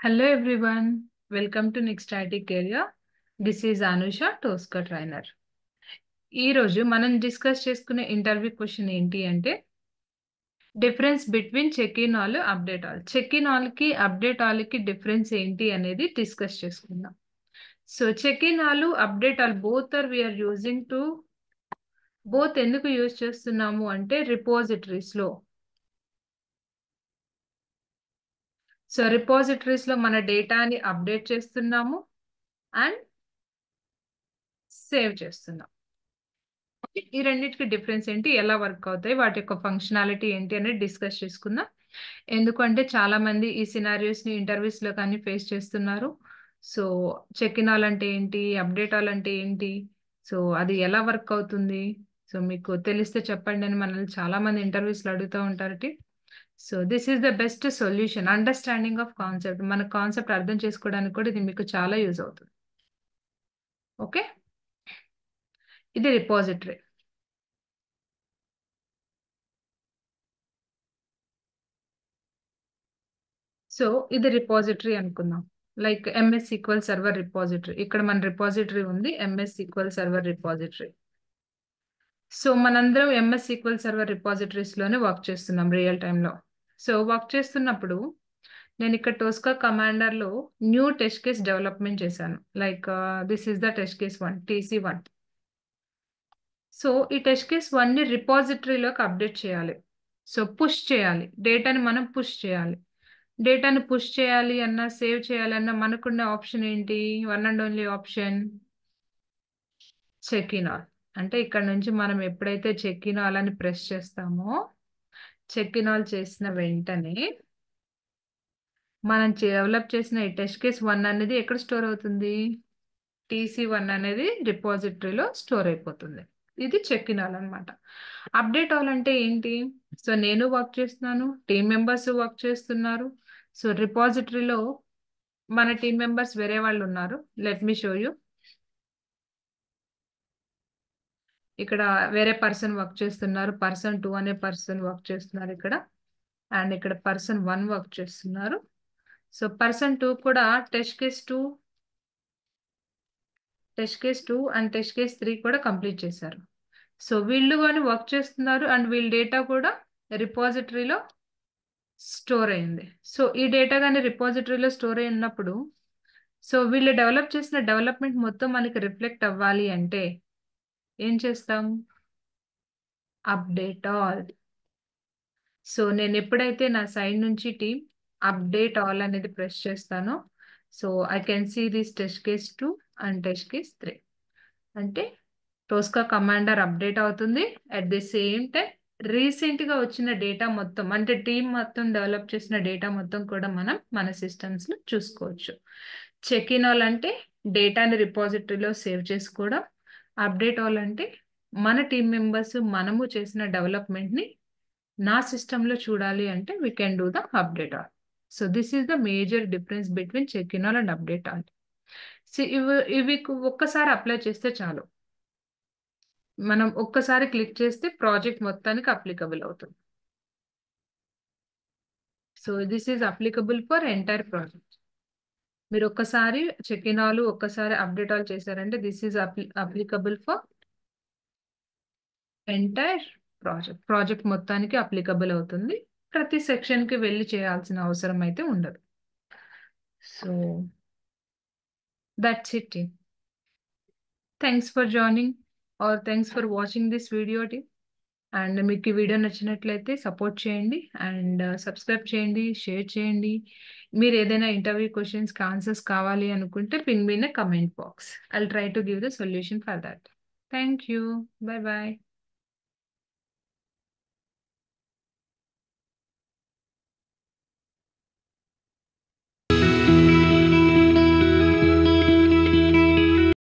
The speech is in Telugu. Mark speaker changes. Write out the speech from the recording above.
Speaker 1: Hello everyone, welcome to Next Static Area. This is Anusha, Tosca Trainer. ఈ రోజు మనం డిస్కస్ చేసుకునే ఇంటర్వ్యూ క్వశ్చన్ ఏంటి అంటే difference between check in all update all. Check in all కి అప్డేట్ ఆల్ కి డిఫరెన్స్ ఏంటి అనేది డిస్కస్ చేసుకుందాం. So check in all update all both are we're using two both ఎందుకు యూజ్ చేస్తున్నాము అంటే రిపోజిటరీస్ లో. సో రిపోజిటరీస్ లో మన డేటాని అప్డేట్ చేస్తున్నాము అండ్ సేవ్ చేస్తున్నాం. ఈ రెండింటికి డిఫరెన్స్ ఏంటి, ఎలా వర్క్ అవుతాయి, వాటి యొక్క ఫంక్షనాలిటీ ఏంటి అనేది డిస్కస్ చేసుకుందాం. ఎందుకంటే చాలా మంది ఈ సినారియోస్ ని ఇంటర్వ్యూస్ లో కానీ ఫేస్ చేస్తున్నారు. సో చెక్ ఇన్ ఆల్ అంటే ఏంటి, అప్డేట్ ఆల్ అంటే ఏంటి, సో అది ఎలా వర్క్ అవుతుంది, సో మీకు తెలిస్తే చెప్పండి అని మనల్ని చాలా మంది ఇంటర్వ్యూస్ లో అడుగుతూ ఉంటారు. So this is the best solution, understanding of concept. మన కాన్సెప్ట్ అర్థం చేసుకోవడానికి కూడా ఇది మీకు చాలా యూజ్ అవుతుంది. ఓకే, ఇది రిపోజిటరీ. సో ఇది రిపోజిటరీ అనుకుందాం, like MS sequel server repository. ఇక్కడ మన రిపోజిటరీ ఉంది, MS sequel server repository. So మనందరం ఎంఎస్ సీక్వెల్ సర్వర్ రిపోజిటరీస్ లోనే వర్క్ చేస్తున్నాం రియల్ టైంలో. సో వర్క్ చేస్తున్నప్పుడు నేను ఇక్కడ టోస్కా కమాండర్ లో న్యూ టెస్ట్ కేస్ డెవలప్మెంట్ చేశాను. Like this is the test case 1 TC1. So ఈ టెస్ట్ కేస్ 1 ని రిపోజిటరీలోకి అప్డేట్ చేయాలి. సో పుష్ చేయాలి, డేటాని మనం పుష్ చేయాలి. డేటాను పుష్ చేయాలి అన్నా సేవ్ చేయాలన్నా మనకున్న ఆప్షన్ ఏంటి, one and only option check in all. అంటే ఇక్కడ నుంచి మనం ఎప్పుడైతే చెక్ ఇన్ ఆల్ అని ప్రెస్ చేస్తామో, చెక్ ఇన్ ఆల్ చేసిన వెంటనే మనం డెవలప్ చేసిన ఈ టెస్ట్ కేస్ 1 అనేది ఎక్కడ స్టోర్ అవుతుంది, TC1 అనేది రిపోజిటరీలో స్టోర్ అయిపోతుంది. ఇది చెక్ ఇన్ ఆల్ అనమాట. అప్డేట్ ఆల్ అంటే ఏంటి, సో నేను వర్క్ చేస్తున్నాను, టీమ్ మెంబర్స్ వర్క్ చేస్తున్నారు. సో రిపోజిటరీలో మన టీమ్ మెంబర్స్ వేరే వాళ్ళు ఉన్నారు. Let me show you. ఇక్కడ వేరే పర్సన్ వర్క్ చేస్తున్నారు, పర్సన్ 2 అనే పర్సన్ వర్క్ చేస్తున్నారు ఇక్కడ, అండ్ ఇక్కడ పర్సన్ 1 వర్క్ చేస్తున్నారు. సో పర్సన్ 2 కూడా test case 2 and test case 3 కూడా కంప్లీట్ చేశారు. సో వీళ్ళు కానీ వర్క్ చేస్తున్నారు అండ్ వీళ్ళ డేటా కూడా రిపోజిటరీలో స్టోర్ అయింది. సో ఈ డేటా కానీ రిపోజిటరీలో స్టోర్ అయి ఉన్నప్పుడు, సో వీళ్ళు డెవలప్ చేసిన డెవలప్మెంట్ మొత్తం మనకి రిఫ్లెక్ట్ అవ్వాలి అంటే ఏం చేస్తాం, అప్డేట్ ఆల్. సో నేను ఎప్పుడైతే నా సైడ్ నుంచి టీమ్ అప్డేట్ ఆల్ అనేది ప్రెస్ చేస్తానో, so I can see this test case 2 and test case 3. అంటే టోస్కా కమాండర్ అప్డేట్ అవుతుంది. At the same time recent గా వచ్చిన డేటా మొత్తం, అంటే టీమ్ మొత్తం డెవలప్ చేసిన డేటా మొత్తం కూడా మనం మన సిస్టమ్స్ లో చూసుకోవచ్చు. చెక్ ఇన్ ఆల్ అంటే డేటాని రిపోజిటరీలో సేవ్ చేసుకోవడం, అప్డేట్ ఆల్ అంటే మన టీమ్ మెంబర్స్ మనము చేసిన డెవలప్మెంట్ ని నా సిస్టమ్ లో చూడాలి అంటే we can do the update all. So this is the major difference between check in all and update all. ఇవి ఒక్కసారి అప్లై చేస్తే చాలు, మనం ఒక్కసారి క్లిక్ చేస్తే ప్రాజెక్ట్ మొత్తానికి అప్లికబుల్ అవుతుంది. So this is applicable for entire project. మీరు ఒక్కసారి చెక్ ఇన్ ఆల్ ఒక్కసారి అప్డేట్ ఆల్ చేశారంటే this is applicable for entire project మొత్తానికి అప్లికబుల్ అవుతుంది. ప్రతి సెక్షన్ కి వెళ్ళి చేయాల్సిన అవసరం అయితే ఉండదు. So that's it. Thanks for joining or thanks for watching this video టీ. అండ్ మీకు ఈ వీడియో నచ్చినట్లయితే సపోర్ట్ చేయండి అండ్ సబ్స్క్రైబ్ చేయండి, షేర్ చేయండి. మీరు ఏదైనా ఇంటర్వ్యూ క్వశ్చన్స్కి ఆన్సర్స్ కావాలి అనుకుంటే ping me in comment box. I'll try to give the solution for that. Thank you. Bye bye.